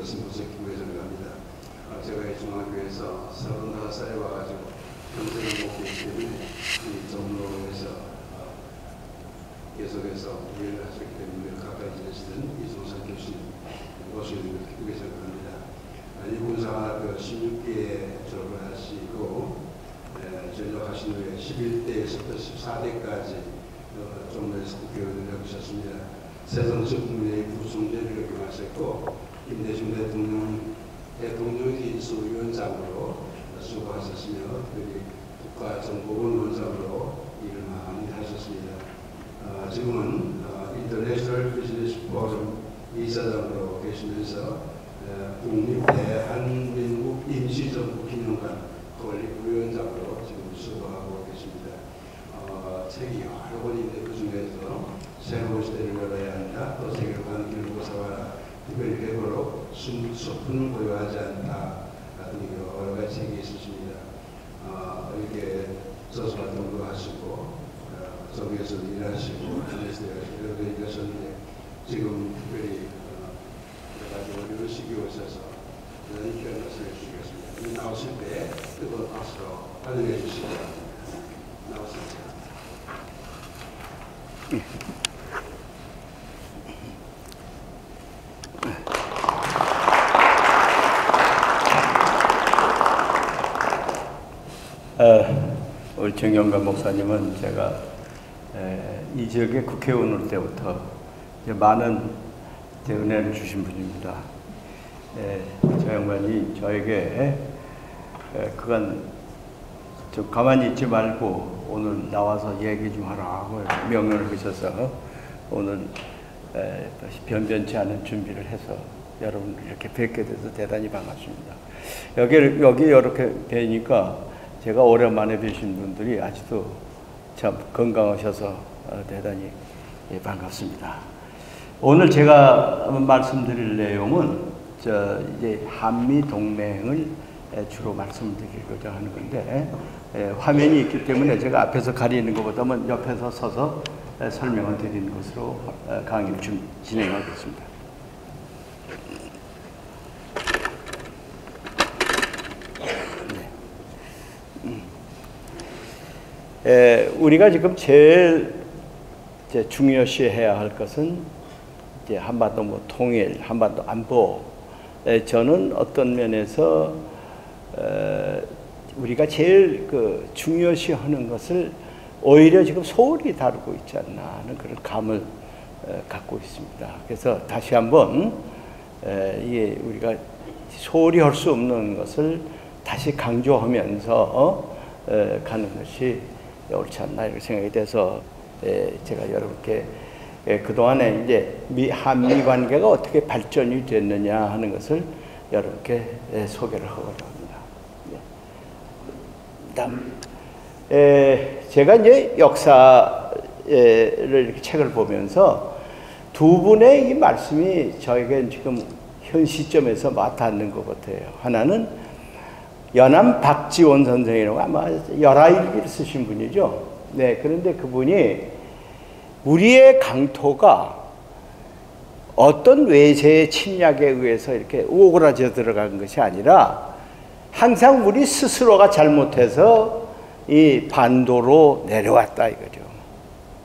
것은 무섭기고 생각합니다. 제가 이 중학교에서 35살에 와가지고 평생을 목회했기 때문에 이 종로에서 계속해서 우리를 하셨기 때문에 가까이 지내시던 이종선 교수님 모시는 것을 기쁘게 생각합니다. 일본사관학교 16기에 졸업을 하시고 전역하신 후에 11대에서부터 14대까지 종로에서 국회의원을 해보셨습니다. 새정치 국민의 부총재를 역임하셨고 김대중 대통령이 수위원장으로 수고하셨으며 국가정보원 원장으로 일을 많이 하셨습니다. 지금은 인터내셔널 비즈니스 포럼 이사장으로 계시면서 국립대한민국 임시정부 기념관 건립위원장으로 지금 수고하고 계십니다. 책이 여러 권인데 그 중에서 새로운 시대를 열어야 한다, 또 세계로 가는 길을 모사와라, 특별히 배고로 소품을 보유하지 않다 같은 여러 가지 책이 있으십니다. 이렇게 저서 활동도 하시고 정부에서 일하시고 안에서 여러 가지 일하셨는데 지금 특별히 여러 가지 어려운 시기에 오셔서 대단히 귀한 말씀을 해주시겠습니다. 나오실 때 뜨거운 박수로 환영해 주시기 바랍니다. 나오십시오. 우리 정영관 목사님은 제가 이 지역의 국회의원일 때부터 많은 은혜를 주신 분입니다. 저 양반이 저에게 그간 좀 가만히 있지 말고 오늘 나와서 얘기 좀 하라고 명령을 하셔서 오늘 변변치 않은 준비를 해서 여러분 이렇게 뵙게 돼서 대단히 반갑습니다. 여기 이렇게 뵈니까 제가 오랜만에 뵈신 분들이 아직도 참 건강하셔서 대단히 반갑습니다. 오늘 제가 말씀드릴 내용은 이제 한미 동맹을 주로 말씀드리고자 하는 건데 화면이 있기 때문에 제가 앞에서 가리는 것보다는 옆에서 서서 설명을 드리는 것으로 강의를 좀 진행하겠습니다. 우리가 지금 제일 중요시해야 할 것은 이제 한반도 통일, 한반도 안보. 저는 어떤 면에서 우리가 제일 중요시하는 것을 오히려 지금 소홀히 다루고 있지 않나 하는 그런 감을 갖고 있습니다. 그래서 다시 한번 이게 우리가 소홀히 할 수 없는 것을 다시 강조하면서 가는 것이 옳지 않나 이렇게 생각이 돼서 제가 여러분께 그동안에 이제 한미 관계가 어떻게 발전이 됐느냐 하는 것을 여러분께 소개를 하고자 합니다. 제가 이제 역사를 이렇게 책을 보면서 두 분의 이 말씀이 저에게 지금 현 시점에서 와닿는 것 같아요. 하나는 연암 박지원 선생이라고 아마 열하일기를 쓰신 분이죠. 네, 그런데 그분이 우리의 강토가 어떤 외세의 침략에 의해서 이렇게 오그라져 들어간 것이 아니라 항상 우리 스스로가 잘못해서 이 반도로 내려왔다 이거죠.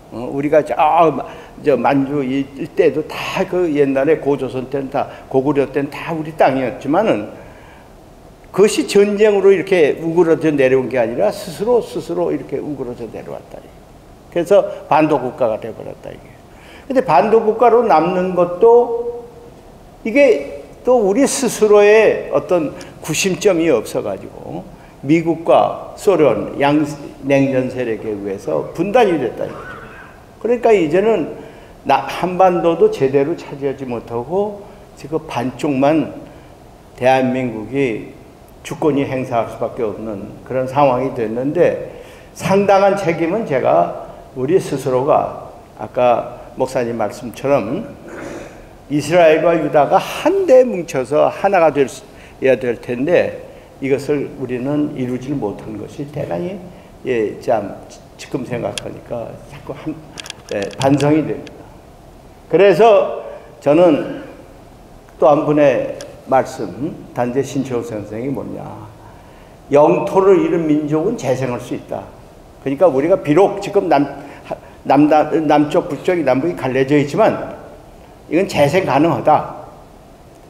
우리가 저 만주 일대도 다 그 옛날에 고조선 때는 다 고구려 때는 다 우리 땅이었지만은 그것이 전쟁으로 이렇게 우그러져 내려온 게 아니라 스스로 이렇게 우그러져 내려왔다. 그래서 반도 국가가 되어버렸다 이게. 근데 반도 국가로 남는 것도 이게 또 우리 스스로의 어떤 구심점이 없어가지고 미국과 소련 냉전 세력에 의해서 분단이 됐다 이거죠. 그러니까 이제는 한반도도 제대로 차지하지 못하고 지금 반쪽만 대한민국이 주권이 행사할 수밖에 없는 그런 상황이 됐는데 상당한 책임은 제가 우리 스스로가 아까 목사님 말씀처럼 이스라엘과 유다가 한데 뭉쳐서 하나가 되어야 될 텐데 이것을 우리는 이루질 못한 것이 대단히 참 지금 생각하니까 자꾸 반성이 됩니다. 그래서 저는 또 한 분의 말씀 단재 신철호 선생이 뭐냐, 영토를 잃은 민족은 재생할 수 있다. 그러니까 우리가 비록 지금 남쪽, 북쪽이, 남북이 갈려져 있지만 이건 재생 가능하다.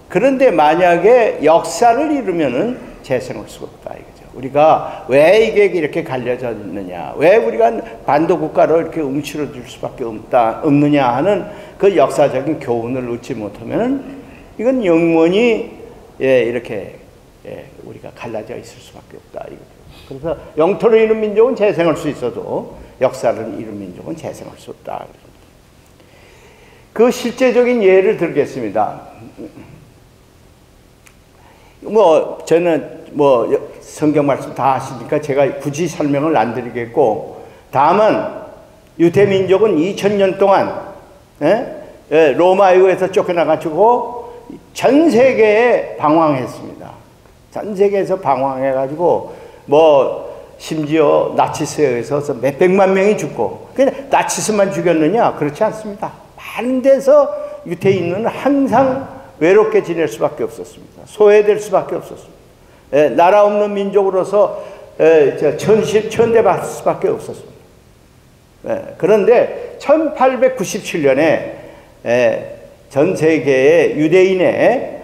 그런데 만약에 역사를 잃으면은 재생할 수가 없다 이거죠. 우리가 왜 이게 이렇게 갈려져 있느냐, 왜 우리가 반도 국가로 이렇게 움츠러들 수밖에 없느냐 하는 그 역사적인 교훈을 얻지 못하면은 이건 영원히 이렇게 우리가 갈라져 있을 수밖에 없다 이거죠. 그래서 영토를 잃은 민족은 재생할 수 있어도 역사를 잃은 민족은 재생할 수 없다. 그 실제적인 예를 들겠습니다. 저는 성경 말씀 다 하시니까 제가 굳이 설명을 안 드리겠고, 다만 유대 민족은 2000년 동안 로마에서 쫓겨나가지고 전 세계에 방황했습니다. 전 세계에서 방황해가지고 심지어 나치스에 의해서 몇백만 명이 죽고, 그냥 나치스만 죽였느냐? 그렇지 않습니다. 많은 데서 유대인은 항상 외롭게 지낼 수밖에 없었습니다. 소외될 수밖에 없었습니다. 나라 없는 민족으로서 천대받을 수밖에 없었습니다. 그런데 1897년에 전 세계의 유대인의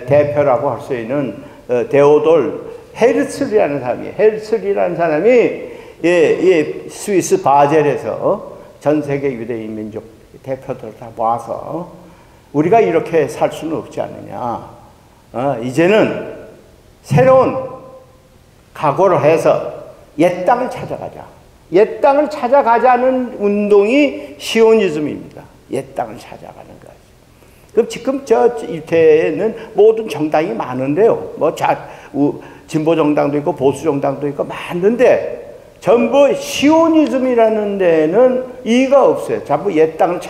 대표라고 할 수 있는 데오돌 헤르슬이라는 사람이 스위스 바젤에서 전 세계 유대인 민족 대표들 다 모아서 우리가 이렇게 살 수는 없지 않느냐. 이제는 새로운 각오를 해서 옛 땅을 찾아가자. 옛 땅을 찾아가자는 운동이 시오니즘입니다. 옛 땅을 찾아가는 거죠. 그럼 지금 저 유태에는 모든 정당이 많은데요. 진보 정당도 있고 보수 정당도 있고 많은데 전부 시오니즘이라는 데는 이의가 없어요. 전부 옛 땅을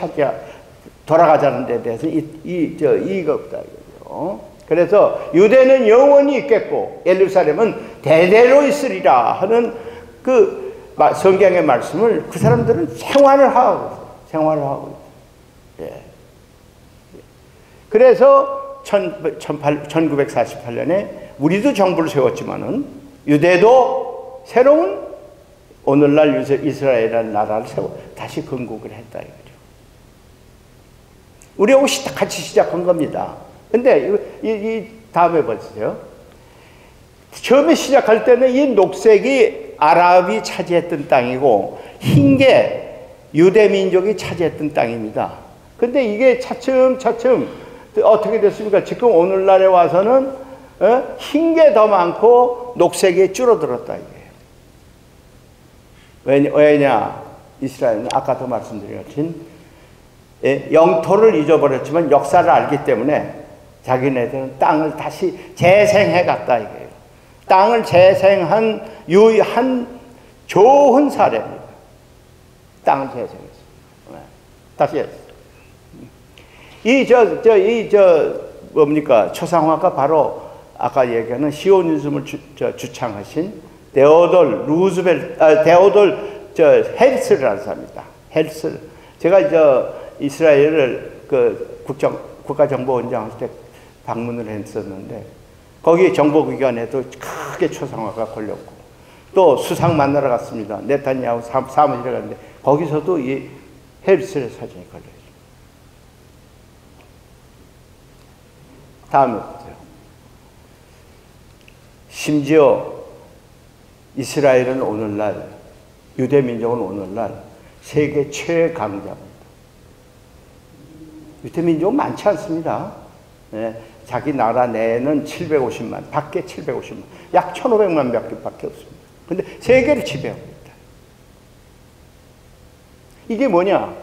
돌아가자는 데 대해서 이의가 없다 이거죠. 그래서 유대는 영원히 있겠고 예루살렘은 대대로 있으리라 하는 그 성경의 말씀을 그 사람들은 생활을 하고 있어요. 그래서 1948년에 우리도 정부를 세웠지만은 유대도 새로운 오늘날 이스라엘이라는 나라를 다시 건국을 했다 이거죠. 우리하고 같이 시작한 겁니다. 근데 이 다음에 보세요. 처음에 시작할 때는 이 녹색이 아랍이 차지했던 땅이고 흰 게 유대 민족이 차지했던 땅입니다. 근데 이게 차츰 어떻게 됐습니까? 지금 오늘날에 와서는 흰 게 더 많고 녹색이 줄어들었다 이게요. 왜냐? 이스라엘은 아까도 말씀드렸듯이 영토를 잊어버렸지만 역사를 알기 때문에 자기네들은 땅을 다시 재생해 갔다 이거예요. 땅을 재생한 유일한 좋은 사례입니다. 땅을 재생했어요. 다시 했어요. 뭡니까? 초상화가 바로 아까 얘기하는 시오니즘을 주창하신 데오돌 헬슬이라는 사람입니다. 헬슬. 제가 이스라엘을 국가정보원장 할 때 방문을 했었는데 거기 정보기관에도 크게 초상화가 걸렸고 또 수상 만나러 갔습니다. 네타냐후 사무실에 갔는데 거기서도 이 헬슬의 사진이 걸려있어요. 다음에 보세요. 심지어 이스라엘은 오늘날 유대민족은 오늘날 세계 최강자입니다. 유대민족은 많지 않습니다. 자기 나라 내에는 750만, 밖에 750만, 약 1500만 밖에 없습니다. 근데 세계를 지배하고 있다. 이게 뭐냐?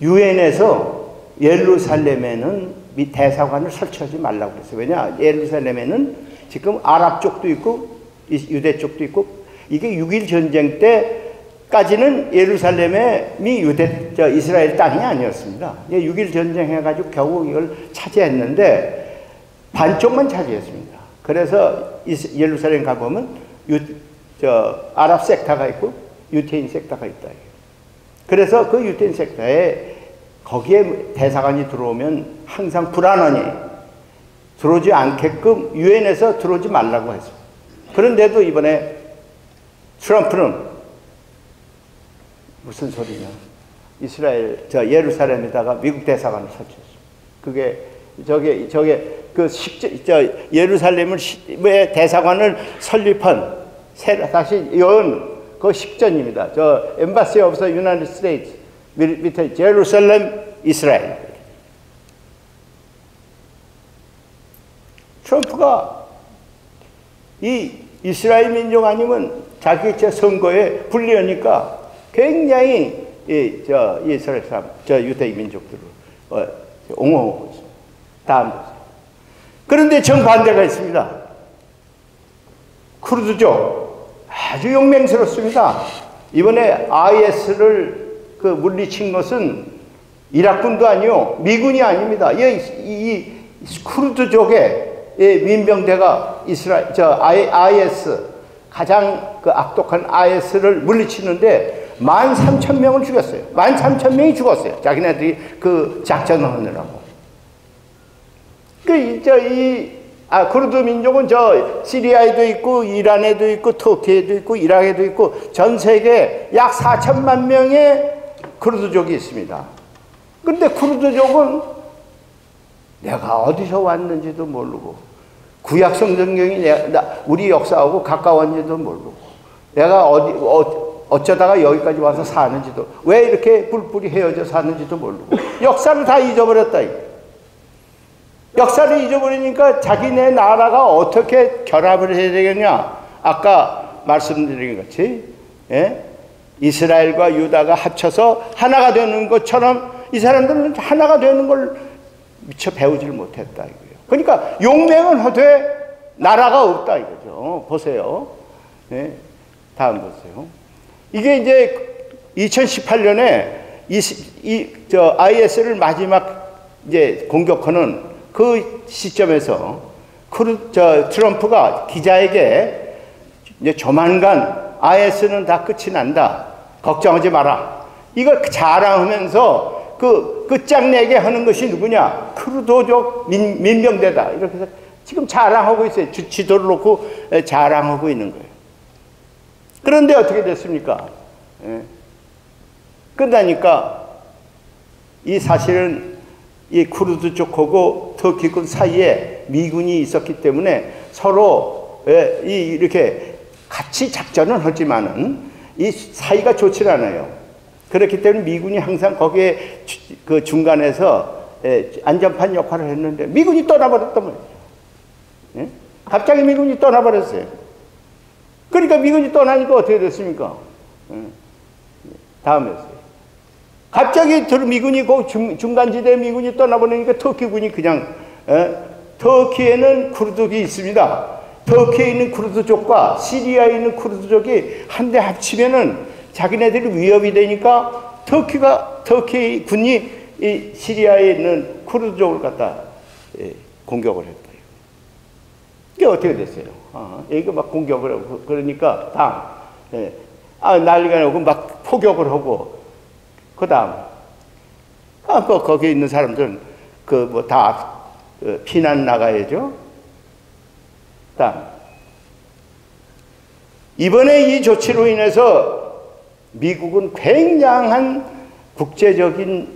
유엔에서 예루살렘에는 대사관을 설치하지 말라고 그랬어요. 왜냐? 예루살렘에는 지금 아랍 쪽도 있고 유대 쪽도 있고 이게 6.1 전쟁 때까지는 예루살렘이 이스라엘 땅이 아니었습니다. 6.1 전쟁 해가지고 결국 이걸 차지했는데 반쪽만 차지했습니다. 그래서 예루살렘 가보면 아랍 섹터가 있고 유태인 섹터가 있다. 그래서 그 유태인 섹터에 거기에 대사관이 들어오면 항상 불안하니 들어오지 않게끔 유엔에서 들어오지 말라고 했습니다. 그런데도 이번에 트럼프는 무슨 소리냐? 이스라엘 예루살렘에다가 미국 대사관을 설치했습니다. 그게 그 예루살렘의 대사관을 설립한 다시 연 그 식전입니다. Embassy of the United States 밑에 제루살렘 이스라엘. 트럼프가 이 이스라엘 민족 아니면 자기 선거에 불리하니까 굉장히 이스라엘 사람, 유대인 민족들을 옹호하고 있습니다. 다음 보세요. 그런데 정반대가 있습니다. 쿠르드족 아주 용맹스럽습니다. 이번에 IS를 물리친 것은 이라크군도 아니요, 미군이 아닙니다. 이 쿠르드족의 민병대가 IS 가장 악독한 IS를 물리치는데 13,000명을 죽였어요. 13,000명이 죽었어요. 자기네들이 그 작전을 하느라고. 쿠르드 민족은 시리아에도 있고, 이란에도 있고, 터키에도 있고, 이라크에도 있고, 전 세계에 약 4천만 명의 쿠르드족이 있습니다. 그런데 쿠르드족은 내가 어디서 왔는지도 모르고, 구약 성경이 우리 역사하고 가까웠는지도 모르고, 내가 어쩌다가 여기까지 와서 사는지도, 왜 이렇게 뿔뿔이 헤어져 사는지도 모르고, 역사를 다 잊어버렸다. 역사를 잊어버리니까 자기네 나라가 어떻게 결합을 해야 되겠냐. 아까 말씀드린 것 같이 이스라엘과 유다가 합쳐서 하나가 되는 것처럼 이 사람들은 하나가 되는 걸 미처 배우지를 못했다 이거예요. 그러니까 용맹은 하되 나라가 없다 이거죠. 보세요. 다음 보세요. 이게 이제 2018년에 IS를 마지막 이제 공격하는 그 시점에서 트럼프가 기자에게 이제 조만간 IS는 다 끝이 난다. 걱정하지 마라. 이걸 자랑하면서 그 끝장내게 하는 것이 누구냐? 쿠르드족 민병대다. 이렇게 해서 지금 자랑하고 있어요. 지도를 놓고 자랑하고 있는 거예요. 그런데 어떻게 됐습니까? 끝나니까 이 사실은 이 쿠르드 쪽하고 터키군 사이에 미군이 있었기 때문에 서로 이렇게 같이 작전을 하지만은 이 사이가 좋지 않아요. 그렇기 때문에 미군이 항상 거기에 그 중간에서 안전판 역할을 했는데 미군이 떠나버렸단 말이죠. 갑자기 미군이 떠나버렸어요. 그러니까 미군이 떠나니까 어떻게 됐습니까? 다음에서요. 갑자기 미군이 그 중간지대 미군이 떠나버리니까 터키군이 그냥 터키에는 쿠르드족이 있습니다. 터키에 있는 쿠르드족과 시리아에 있는 쿠르드족이 한데 합치면은 자기네들이 위협이 되니까 터키 군이 이 시리아에 있는 쿠르드족을 갖다 공격을 했다. 이게 어떻게 됐어요? 이거 막 공격을 하고 그러니까 난리가 나고 막 포격을 하고. 그 다음, 거기 있는 사람들은 다 피난 나가야죠. 다음, 이번에 이 조치로 인해서 미국은 굉장한 국제적인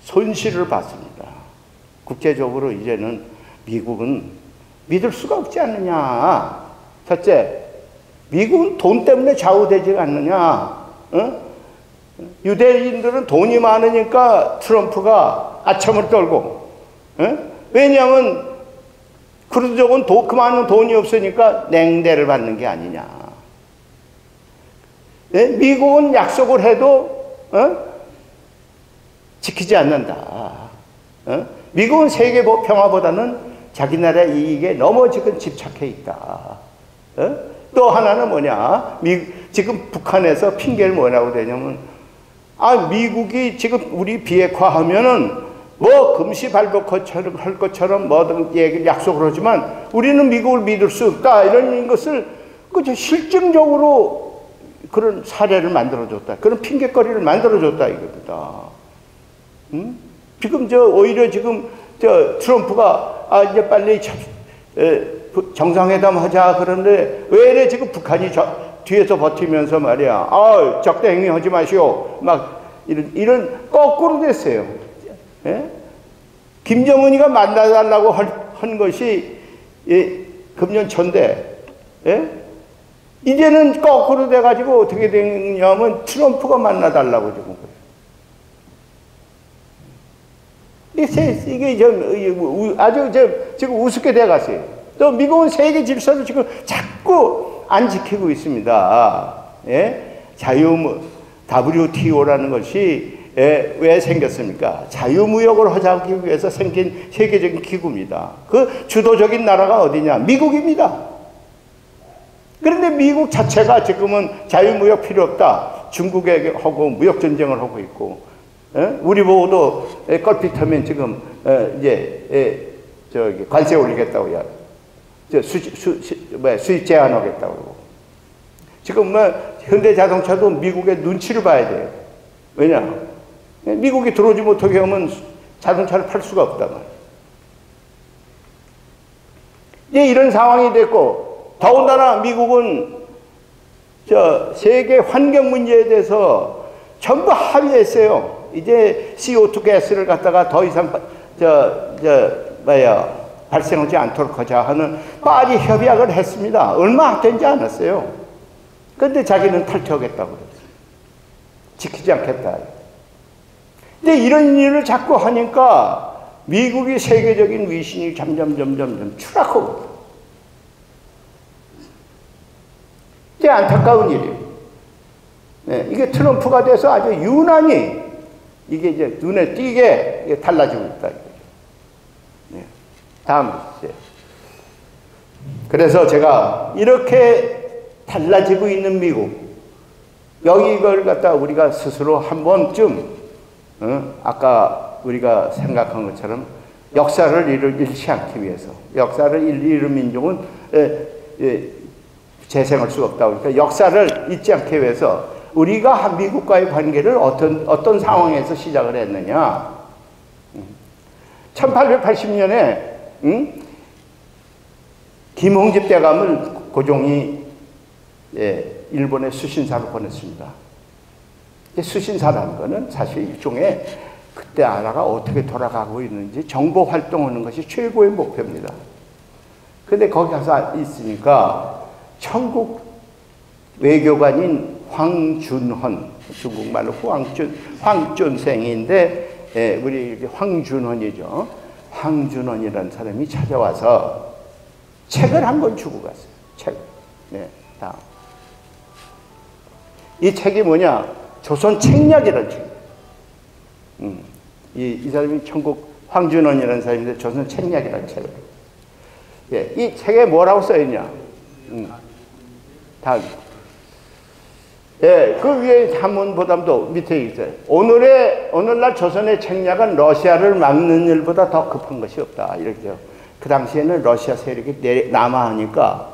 손실을 봤습니다. 국제적으로 이제는 미국은 믿을 수가 없지 않느냐. 첫째, 미국은 돈 때문에 좌우되지 않느냐. 유대인들은 돈이 많으니까 트럼프가 아첨을 떨고, 왜냐하면 쿠르드족은 그 많은 돈이 없으니까 냉대를 받는 게 아니냐. 미국은 약속을 해도 지키지 않는다. 미국은 세계 평화보다는 자기 나라의 이익에 너무 지금 집착해 있다. 또 하나는 뭐냐? 지금 북한에서 핑계를 뭐라고 대냐면 미국이 지금 우리 비핵화하면은 뭐 금시발복처럼 할 것처럼 뭐든 약속을 하지만 우리는 미국을 믿을 수 없다 이런 것을 실증적으로 그런 사례를 만들어줬다. 그런 핑계거리를 만들어줬다 이겁니다. 지금 오히려 지금 트럼프가 이제 빨리 정상회담 하자 그러는데 왜 이래 지금 북한이 뒤에서 버티면서 말이야. 적대 행위 하지 마시오. 막 이런 거꾸로 됐어요. 예? 김정은이가 만나달라고 한 것이 금년 초인데, 예? 이제는 거꾸로 돼가지고 어떻게 되냐면 트럼프가 만나달라고 지금 그래요. 이게 아주 지금 우습게 돼갔어요. 또 미국은 세계 질서를 지금 자꾸 안 지키고 있습니다. 예? WTO라는 것이 왜 생겼습니까? 자유무역을 하기 위해서 생긴 세계적인 기구입니다. 그 주도적인 나라가 어디냐? 미국입니다. 그런데 미국 자체가 지금은 자유무역 필요 없다. 중국에게 하고 무역전쟁을 하고 있고, 우리 보고도 껄핏하면 지금 이제 저기 관세 올리겠다고요. 수입 제한하겠다고. 지금 현대자동차도 미국의 눈치를 봐야 돼요. 왜냐? 미국이 들어오지 못하게 하면 자동차를 팔 수가 없단 말이에요. 이제 이런 상황이 됐고, 더군다나 미국은 세계 환경 문제에 대해서 전부 합의했어요. 이제 CO2 가스를 갖다가 더 이상 발생하지 않도록 하자 하는 파리 협약을 했습니다. 얼마 되지 않았어요. 그런데 자기는 탈퇴하겠다고 그랬어요. 지키지 않겠다. 근데 이런 일을 자꾸 하니까 미국이 세계적인 위신이 점점 추락하고 있다. 이게 안타까운 일이에요. 네, 이게 트럼프가 돼서 아주 유난히 이게 이제 눈에 띄게 달라지고 있다. 네. 다음 주제. 그래서 제가 이렇게 달라지고 있는 미국, 여기 이걸 갖다 우리가 스스로 한 번쯤, 아까 우리가 생각한 것처럼 역사를 잃지 않기 위해서, 역사를 잃은 민족은 재생할 수가 없다. 그러니까 역사를 잊지 않기 위해서 우리가 미국과의 관계를 어떤 상황에서 시작을 했느냐. 1880년에 김홍집 대감을 고종이 일본에 수신사로 보냈습니다. 수신사라는 것은 사실 일종의 그때 나라가 어떻게 돌아가고 있는지 정보 활동하는 것이 최고의 목표입니다. 근데 거기 가서 있으니까 천국 외교관인 황준헌, 중국말로 황준생인데 우리 황준헌이죠. 황준헌이라는 사람이 찾아와서 책을 한 권 주고 갔어요. 책. 네, 다음. 이 책이 뭐냐? 조선 책략이라는 책. 이 사람이 천국 황준헌이라는 사람인데 조선 책략이라는 책을. 예, 이 책에 뭐라고 써있냐? 다음. 예, 그 위에 한문보다도 밑에 있어요. 오늘날 조선의 책략은 러시아를 막는 일보다 더 급한 것이 없다. 이렇게요. 그 당시에는 러시아 세력이 남하하니까,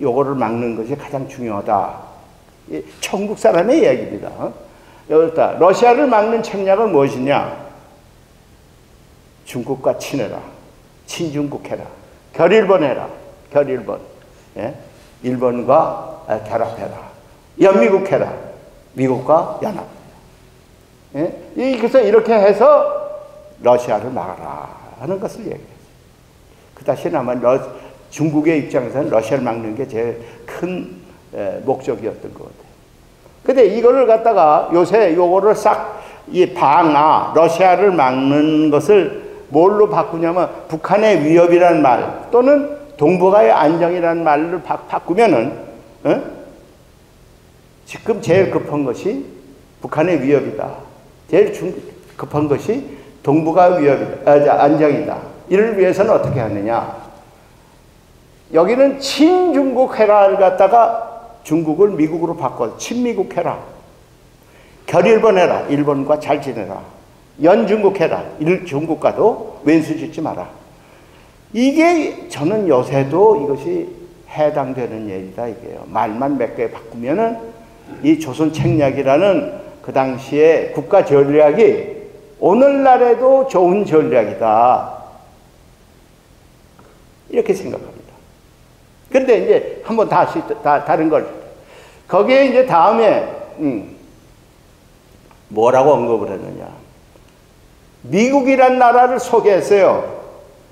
요거를 막는 것이 가장 중요하다. 천국 사람의 이야기입니다. 여기다 러시아를 막는 책략은 무엇이냐? 중국과 친해라. 친중국해라. 결일본해라. 결일본. 예? 일본과 결합해라. 연미국해라. 미국과 연합. 예? 그래서 이렇게 해서 러시아를 막아라 하는 것을 얘기했어요. 그 다시는 아마 중국의 입장에서는 러시아를 막는 게 제일 큰 목적이었던 것 같아요. 근데 이거를 갖다가 요새 요거를 싹 러시아를 막는 것을 뭘로 바꾸냐면 북한의 위협이라는 말 또는 동북아의 안정이라는 말을 바꾸면은 지금 제일 급한 것이 북한의 위협이다. 제일 급한 것이 동북아 위협이다. 안정이다. 이를 위해서는 어떻게 하느냐? 여기는 친중국 해라를 갖다가 중국을 미국으로 바꿔 친미국 해라. 결일본 해라. 일본과 잘 지내라. 연중국 해라. 중국과도 왼수 짓지 마라. 이게 저는 요새도 이것이 해당되는 얘기다 이게요. 말만 몇 개 바꾸면은 이 조선 책략이라는 그 당시에 국가 전략이 오늘날에도 좋은 전략이다. 이렇게 생각합니다. 그런데 이제 한번 다른 걸 거기에 이제 다음에 뭐라고 언급을 했느냐. 미국이란 나라를 소개했어요.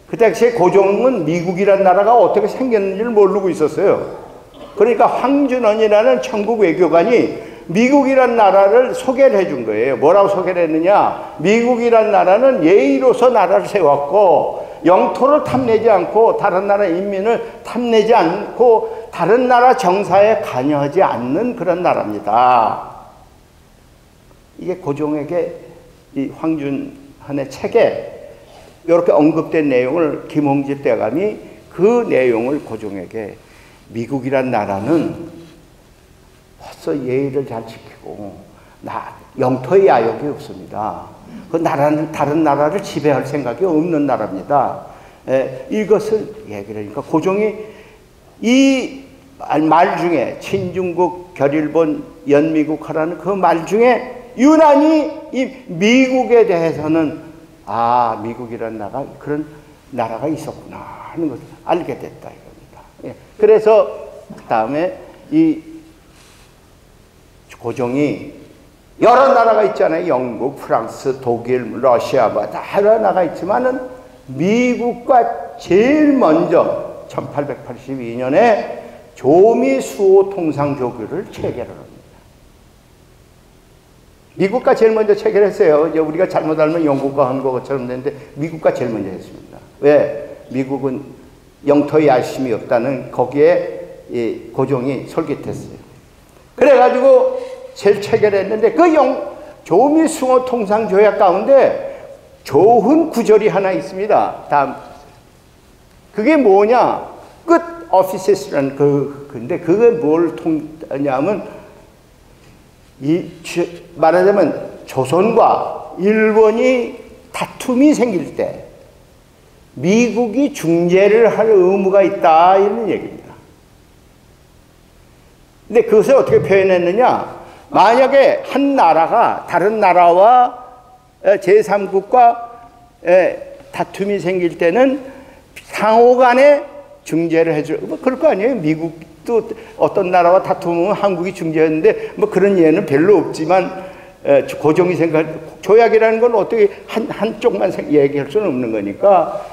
그 당시에 고종은 미국이란 나라가 어떻게 생겼는지를 모르고 있었어요. 그러니까 황준원이라는 천국 외교관이 미국이란 나라를 소개를 해준 거예요. 뭐라고 소개를 했느냐. 미국이란 나라는 예의로서 나라를 세웠고 영토를 탐내지 않고 다른 나라 인민을 탐내지 않고 다른 나라 정사에 관여하지 않는 그런 나라입니다. 이게 고종에게 이 황준한의 책에 이렇게 언급된 내용을 김홍지 대감이 그 내용을 고종에게 미국이란 나라는 벌써 예의를 잘 지키고 영토의 야욕이 없습니다. 그 나라는 다른 나라를 지배할 생각이 없는 나라입니다. 이것을 얘기를 하니까 고종이 이 말 중에 친중국, 결일본, 연미국하라는 그 말 중에 유난히 이 미국에 대해서는 미국이라는 나라가 그런 나라가 있었구나 하는 것을 알게 됐다 이겁니다. 그래서 그 다음에 이 고종이 여러 나라가 있잖아요. 영국, 프랑스, 독일, 러시아 다 여러 나라가 있지만은 미국과 제일 먼저 1882년에 조미수호 통상조규를 체결합니다. 미국과 제일 먼저 체결했어요. 이제 우리가 잘못 알면 영국과 한 것처럼 되는데 미국과 제일 먼저 했습니다. 왜? 미국은 영토의 야심이 없다는 거기에 고종이 솔깃했어요. 그래가지고 제일 체결했는데 그 조미수호 통상조약 가운데 좋은 구절이 하나 있습니다. 다음 그게 뭐냐? 끝 오피시스라는 근데 그게 뭘 통하냐면 말하자면 조선과 일본이 다툼이 생길 때 미국이 중재를 할 의무가 있다 이런 얘기입니다. 근데 그것을 어떻게 표현했느냐? 만약에 한 나라가 다른 나라와 제3국과 다툼이 생길 때는 상호간에 중재를 해줄, 그럴 거 아니에요. 미국도 어떤 나라와 다투면 한국이 중재했는데 그런 예는 별로 없지만 고종이 조약이라는 건 어떻게 한쪽만 얘기할 수는 없는 거니까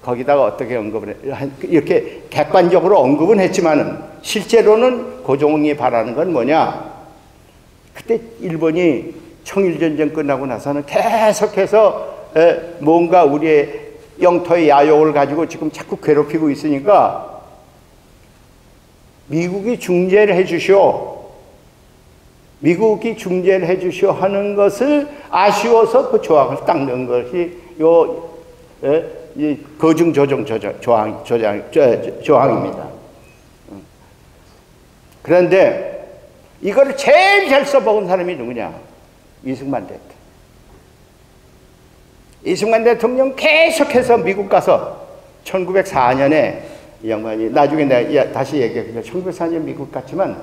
거기다가 어떻게 언급을 이렇게 객관적으로 언급은 했지만은 실제로는 고종이 바라는 건 뭐냐? 그때 일본이 청일전쟁 끝나고 나서는 계속해서 뭔가 우리의 영토의 야욕을 가지고 지금 자꾸 괴롭히고 있으니까 미국이 중재를 해주시오. 미국이 중재를 해주시오 하는 것을 아쉬워서 그 조항을 딱 넣은 것이 이 거중조정 조항입니다. 그런데 이거를 제일 잘 써먹은 사람이 누구냐? 이승만 대통령. 이승만 대통령 계속해서 미국 가서 1904년에 이 양반이 나중에 내가 다시 얘기해. 1904년 미국 갔지만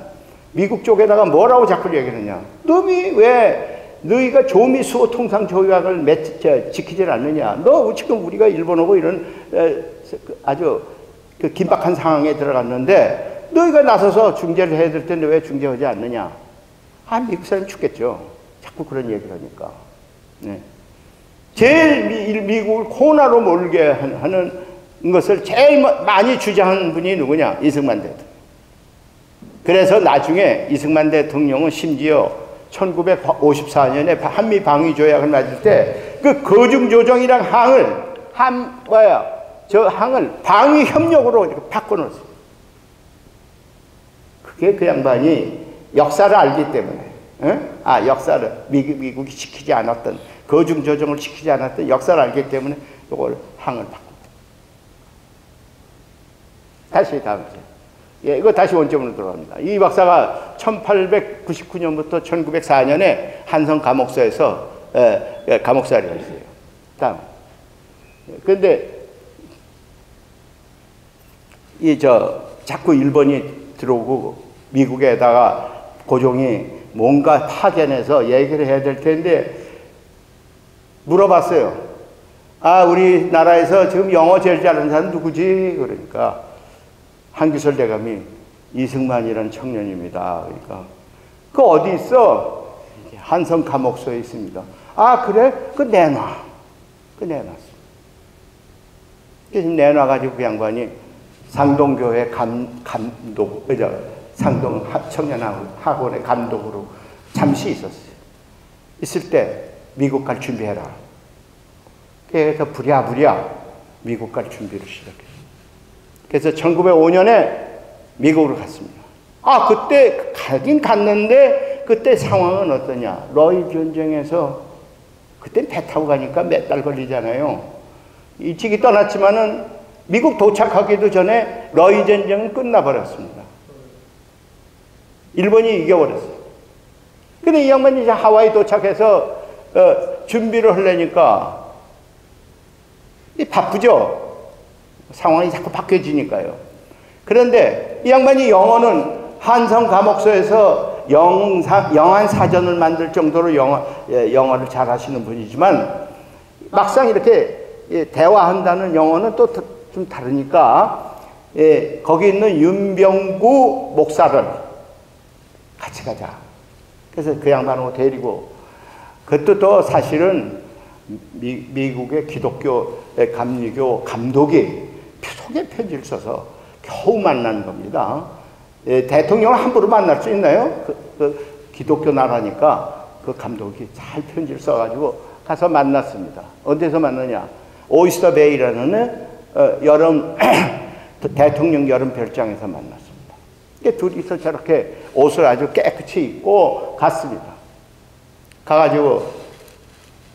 미국 쪽에다가 뭐라고 자꾸 얘기하느냐? 놈이 왜 너희가 조미수호 통상조약을 지키질 않느냐? 너 지금 우리가 일본하고 이런 아주 긴박한 상황에 들어갔는데 너희가 나서서 중재를 해야 될 텐데 왜 중재하지 않느냐? 미국 사람이 죽겠죠. 자꾸 그런 얘기를 하니까. 네. 제일 미국을 코너로 몰게 하는 것을 제일 많이 주장한 분이 누구냐? 이승만 대통령. 그래서 나중에 이승만 대통령은 심지어 1954년에 한미 방위 조약을 맺을 때 그 거중조정이랑 항을 방위 협력으로 바꿔놓았어요. 그게 그 양반이 역사를 알기 때문에, 역사를 미국이 지키지 않았던 거중조정을 지키지 않았던 역사를 알기 때문에 이걸 항을 바꾼다. 다시 다음 주. 이거 다시 원점으로 들어갑니다. 이 박사가 1899년부터 1904년에 한성 감옥사에서 감옥살이를 했어요. 다음. 그런데 자꾸 일본이 들어오고 미국에다가 고종이 뭔가 파견해서 얘기를 해야 될 텐데 물어봤어요. 아, 우리나라에서 지금 영어 제일 잘하는 사람 누구지? 그러니까 한기설 대감이 이승만이라는 청년입니다. 그러니까 그 어디 있어? 한성 감옥소에 있습니다. 아, 그래? 그 내놔. 그 내놨어. 지금 내놔가지고 그 양반이 상동교회 감독, 상동 청년학원의 감독으로 잠시 있었어요. 있을 때 미국 갈 준비해라. 그래서 부랴부랴 미국 갈 준비를 시작했어요. 그래서 1905년에 미국으로 갔습니다. 아, 그때 가긴 갔는데 그때 상황은 어떠냐. 러일 전쟁에서 그때 배 타고 가니까 몇 달 걸리잖아요. 일찍이 떠났지만은 미국 도착하기도 전에 러일 전쟁은 끝나버렸습니다. 일본이 이겨버렸어요. 근데 이 양반이 이제 하와이 도착해서 준비를 하려니까 바쁘죠. 상황이 자꾸 바뀌어지니까요. 그런데 이 양반이 영어는 한성 감옥소에서 영한 사전을 만들 정도로 영어를 잘 하시는 분이지만 막상 이렇게 대화한다는 영어는 또 좀 다르니까 거기 있는 윤병구 목사를 같이 가자. 그래서 그 양반하고 데리고 그것도 또 사실은 미국의 기독교 감리교 감독이 속에 편지를 써서 겨우 만난 겁니다. 대통령을 함부로 만날 수 있나요? 기독교 나라니까 그 감독이 잘 편지를 써가지고 가서 만났습니다. 어디서 만나냐? 오이스터 베이라는 여름 대통령 여름 별장에서 만났습니다. 둘이서 저렇게 옷을 아주 깨끗이 입고 갔습니다. 가가지고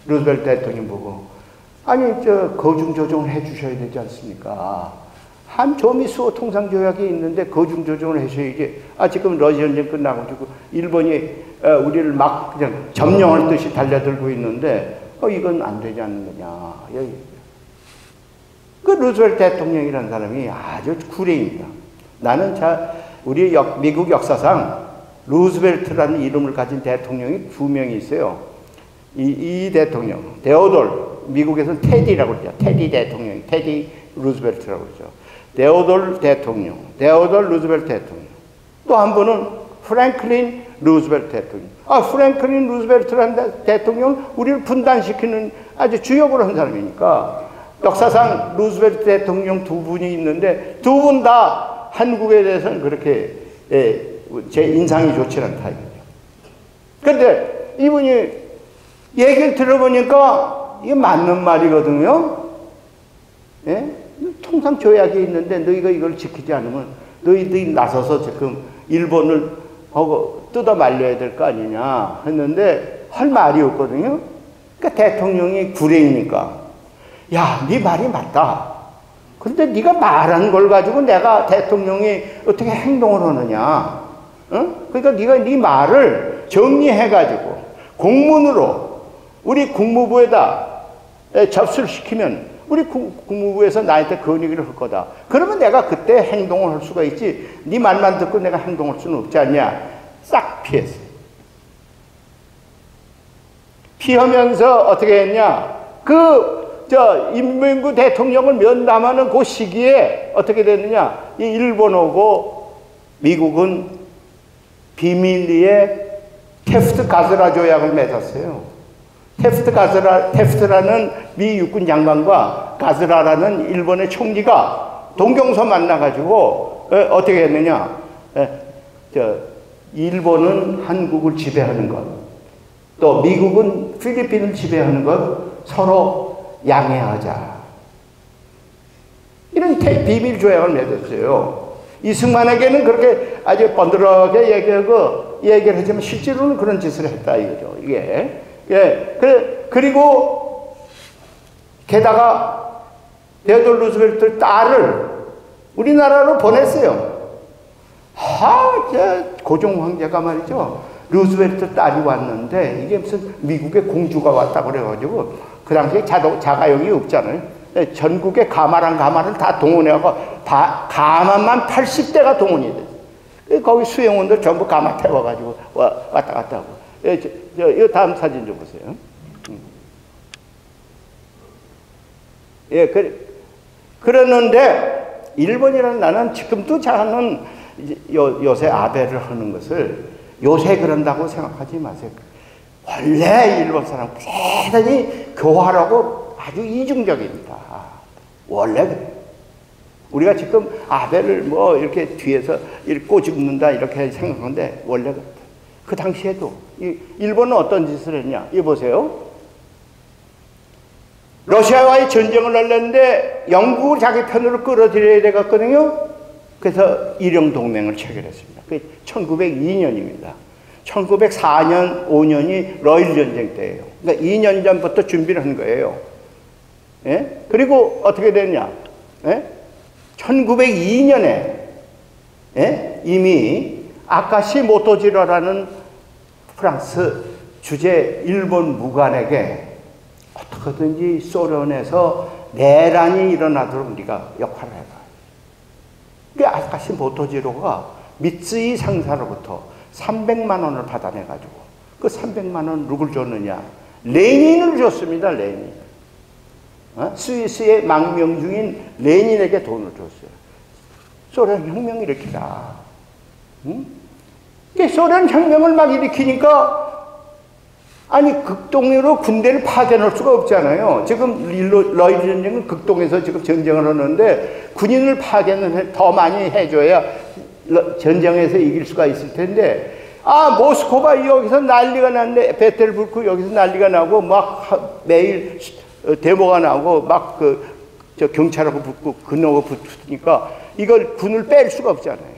루즈벨트 대통령 보고 아니 거중 조정을 해주셔야 되지 않습니까? 한조미 수호 통상 조약이 있는데 거중 조정을 해셔야지. 아, 지금 러시아 전쟁 끝나가지고 일본이 우리를 막 그냥 점령할 듯이 달려들고 있는데 이건 안 되지 않는 거냐. 그 루즈벨트 대통령이라는 사람이 아주 구레입니다. 나는 우리 미국 역사상 루즈벨트라는 이름을 가진 대통령이 2명이 있어요. 이 대통령, 데오돌, 미국에서는 테디라고 그러죠. 테디 대통령, 테디 루즈벨트라고 그러죠. 데오돌 대통령, 데오돌 루즈벨트 대통령. 또 한 분은 프랭클린 루즈벨트 대통령. 아, 프랭클린 루즈벨트라는 대통령은 우리를 분단시키는 아주 주역으로 한 사람이니까 역사상 루즈벨트 대통령 2분이 있는데 2분 다 한국에 대해서는 그렇게 제 인상이 좋지 않은 타입이죠. 그런데 이분이 얘기를 들어보니까 이게 맞는 말이거든요. 예? 통상 조약이 있는데 너희가 이걸 지키지 않으면 너희들이 나서서 지금 일본을 하고 뜯어 말려야 될 거 아니냐 했는데 할 말이 없거든요. 그러니까 대통령이 구레이니까 야, 네 말이 맞다. 그런데 네가 말한 걸 가지고 내가 대통령이 어떻게 행동을 하느냐. 그러니까 네가 네 말을 정리해가지고 공문으로 우리 국무부에다 접수를 시키면 우리 국무부에서 나한테 건의를 할 거다. 그러면 내가 그때 행동을 할 수가 있지. 네 말만 듣고 내가 행동할 수는 없지 않냐. 싹 피했어. 피하면서 어떻게 했냐. 임명구 대통령을 면담하는 그 시기에 어떻게 됐느냐. 이 일본하고 미국은 비밀리에 테프트 가즈라 조약을 맺었어요. 테프트라는 미 육군 장관과 가즈라라는 일본의 총리가 동경서 만나가지고 어떻게 했느냐. 일본은 한국을 지배하는 것, 또 미국은 필리핀을 지배하는 것 서로 양해하자. 이런 비밀 조약을 맺었어요. 이승만에게는 그렇게 아주 번들하게 얘기를 하지만 실제로는 그런 짓을 했다 이거죠. 이게. 예. 그리고 게다가 데오돌 루즈벨트 딸을 우리나라로 보냈어요. 고종 황제가 말이죠. 루즈벨트 딸이 왔는데 이게 무슨 미국의 공주가 왔다 그래가지고 그 당시에 자가용이 없잖아요. 전국의 가마를 다 동원해서 가마만 80대가 동원이 됐어요. 거기 수행원들 전부 가마 태워가지고 왔다 갔다 하고. 이 다음 사진 좀 보세요. 예, 그러는데 일본이라는 나라는 지금도 자는 요새 아베를 하는 것을 요새 그런다고 생각하지 마세요. 원래 일본 사람 대단히 교활하고 아주 이중적입니다. 원래 그래요. 우리가 지금 아베를 뭐 이렇게 뒤에서 꼬집는다 이렇게 생각하는데 원래 그렇다. 그 당시에도 일본은 어떤 짓을 했냐? 이 보세요. 러시아와의 전쟁을 하려는데 영국을 자기 편으로 끌어들여야 되거든요. 그래서 일영동맹을 체결했습니다. 그게 1902년입니다. 1904년, 5년이 러일 전쟁 때예요. 그러니까 2년 전부터 준비를 한 거예요. 예? 그리고 어떻게 됐냐? 예? 1902년에 예? 이미 아카시 모토지로라는 프랑스 주재 일본 무관에게 어떻게든지 소련에서 내란이 일어나도록 우리가 역할을 해봐요. 그 아카시 모토지로가 미쓰이 상사로부터 300만 원을 받아내가지고 그 300만 원 누굴 줬느냐? 레닌을 줬습니다. 레닌. 스위스의 망명 중인 레닌에게 돈을 줬어요. 소련 혁명 일으키라. 응? 소련 혁명을 막 일으키니까 아니 극동으로 군대를 파견할 수가 없잖아요. 지금 러일 전쟁은 극동에서 지금 전쟁을 하는데 군인을 파견을 더 많이 해줘야 전쟁에서 이길 수가 있을 텐데 모스크바 여기서 난리가 났네. 베텔부르크 여기서 난리가 나고 막 매일 데모가 나고 막 저 경찰하고 붙고 근하고 붙으니까 이걸 군을 뺄 수가 없잖아요.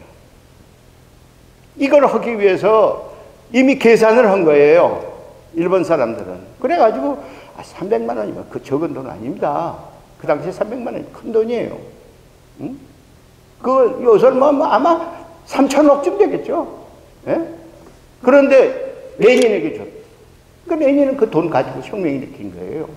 이걸 하기 위해서 이미 계산을 한 거예요. 일본 사람들은. 그래가지고 300만 원이면 그 적은 돈 아닙니다. 그 당시에 300만 원이 큰 돈이에요. 응? 그 요새는 뭐 아마 3천억쯤 되겠죠. 예? 그런데 레닌에게 줬어요. 그 레닌은 그 돈 가지고 혁명 일으킨 거예요.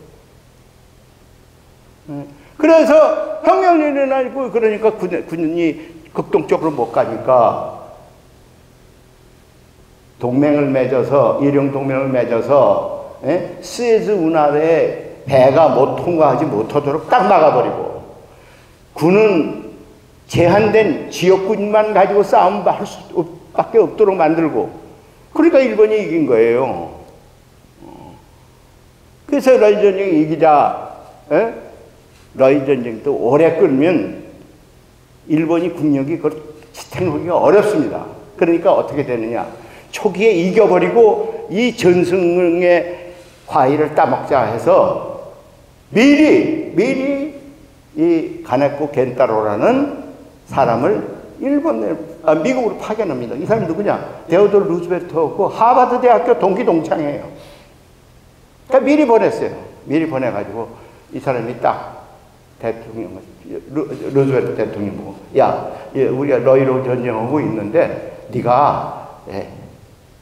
그래서 혁명이 일어나고 그러니까 군인이 극동 쪽으로 못 가니까 동맹을 맺어서 일용 동맹을 맺어서 스에즈 운하에 배가 못 통과하지 못하도록 딱 막아버리고 군은 제한된 지역군만 가지고 싸움할 수밖에 없도록 만들고 그러니까 일본이 이긴 거예요. 그래서 러일 전쟁이 이기자. 러일 전쟁도 오래 끌면 일본이 국력이 그걸 지탱하기가 어렵습니다. 그러니까 어떻게 되느냐? 초기에 이겨버리고 이 전승의 과일을 따먹자 해서 미리 이 가네코 겐타로라는 사람을 미국으로 파견합니다. 이 사람이 누구냐? 데오도르 루즈벨트하고 하버드 대학교 동기 동창이에요. 그러니까 미리 보냈어요. 미리 보내가지고 이 사람이 딱 루즈벨트 대통령 보고 야, 우리가 러일로 전쟁하고 있는데 네가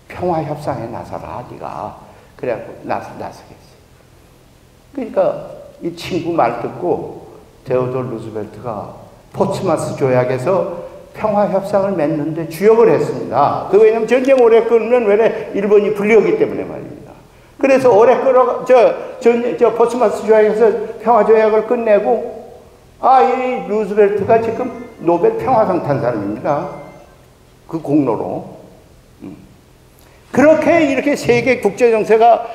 평화협상에 나서라. 네가 그래갖고 나서겠어. 그러니까 이 친구 말 듣고 데오도르 루즈벨트가 포츠마스 조약에서 평화협상을 맺는데 주역을 했습니다. 왜냐면 전쟁 오래 끌면 왜 일본이 불리하기 때문에 말입니다. 그래서 오래 끌어 포츠마스 조약에서 평화조약을 끝내고 이 루즈벨트가 지금 노벨 평화상 탄 사람입니다. 그 공로로. 그렇게 이렇게 세계 국제 정세가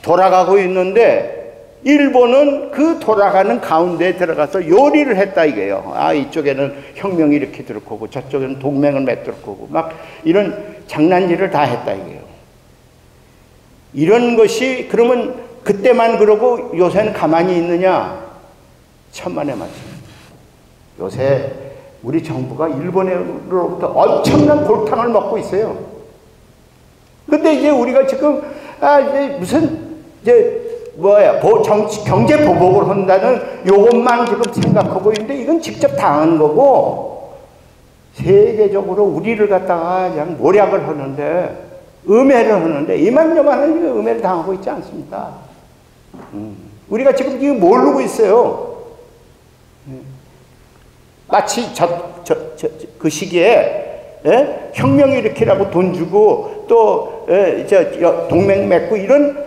돌아가고 있는데 일본은 그 돌아가는 가운데에 들어가서 요리를 했다 이게요. 이쪽에는 혁명이 이렇게 들 거고 저쪽에는 동맹을 맺도록 하고 막 이런 장난질을 다 했다 이게요. 이런 것이 그러면 그때만 그러고 요새는 가만히 있느냐? 천만의 말씀입니다. 요새 우리 정부가 일본으로부터 엄청난 골탕을 먹고 있어요. 근데 이제 우리가 지금 이제 무슨 경제 보복을 한다는 요것만 지금 생각하고 있는데 이건 직접 당한 거고 세계적으로 우리를 갖다가 그냥 모략을 하는데 음해를 하는데 이만저만한 음해를 당하고 있지 않습니까? 우리가 지금 이거 모르고 있어요. 마치 그 시기에 혁명 일으키라고 돈 주고 또 동맹 맺고 이런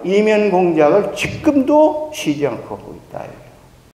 이면 공작을 지금도 쉬지 않고 하고 있다.